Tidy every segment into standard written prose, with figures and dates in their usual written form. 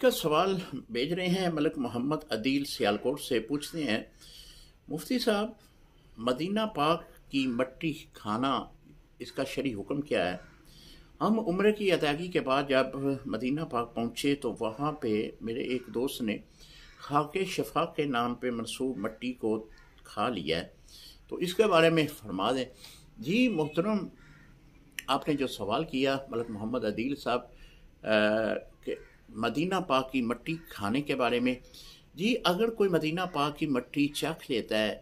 کا سوال بھیج رہے ہیں ملک محمد عدیل سیالکوٹ سے، پوچھتے ہیں مفتی صاحب مدینہ پاک کی مٹی کھانا اس کا شرعی حکم کیا ہے؟ ہم عمرے کی ادائیگی کے بعد جب مدینہ پاک پہنچے تو وہاں پہ میرے ایک دوست نے خاک شفا کے نام پہ منسوب مٹی کو کھا لیا ہے، تو اس کے بارے میں فرما دیں۔ جی محترم، آپ نے جو سوال کیا ملک محمد عدیل صاحب کہ مدینہ پاک کی مٹی کھانے کے بارے میں، جی اگر کوئی مدینہ پاک کی مٹی چکھ لیتا ہے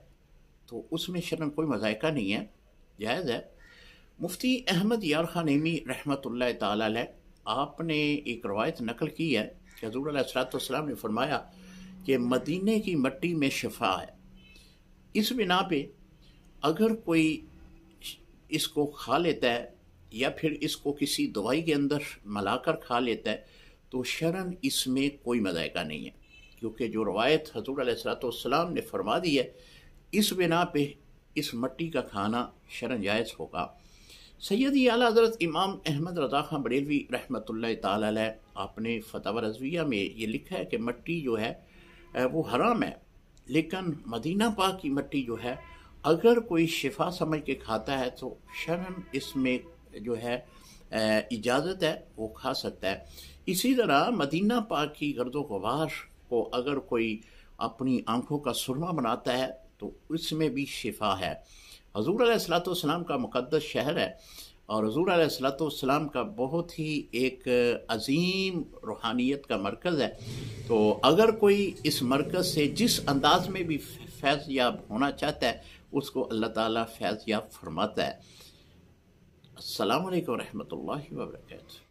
تو اس میں شرعاً کوئی مذائقہ نہیں ہے، جائز ہے۔ مفتی احمد یار خان نعیمی رحمۃ اللہ تعالی علیہ آپ نے ایک روایت نقل کی ہے کہ حضور علیہ الصلوۃ والسلام نے فرمایا کہ مدینے کی مٹی میں شفا ہے۔ اس بنا پہ اگر کوئی اس کو کھا لیتا ہے یا پھر اس کو کسی دوائی کے اندر ملا کر کھا لیتا ہے تو شرعاً اس میں کوئی مذائقہ نہیں ہے، کیونکہ جو روایت حضور علیہ الصلوۃ والسلام نے فرما دی ہے اس بنا پہ اس مٹی کا کھانا شرعاً جائز ہوگا۔ سیدی اعلیٰ حضرت امام احمد رضا خان بریلوی رحمۃ اللہ تعالی علیہ آپ نے فتاوی رضویہ میں یہ لکھا ہے کہ مٹی جو ہے وہ حرام ہے، لیکن مدینہ پاک کی مٹی جو ہے اگر کوئی شفا سمجھ کے کھاتا ہے تو شرعاً اس میں جو ہے اجازت ہے، وہ کھا سکتا ہے۔ اسی طرح مدینہ پاک کی گرد و غبار کو اگر کوئی اپنی آنکھوں کا سرما بناتا ہے تو اس میں بھی شفا ہے۔ حضور علیہ الصلوۃ والسلام کا مقدس شہر ہے اور حضور علیہ الصلوۃ والسلام کا بہت ہی ایک عظیم روحانیت کا مرکز ہے، تو اگر کوئی اس مرکز سے جس انداز میں بھی فیض یاب ہونا چاہتا ہے اس کو اللہ تعالیٰ فیض یاب فرماتا ہے۔ السلام علیکم ورحمۃ اللہ وبرکاتہ۔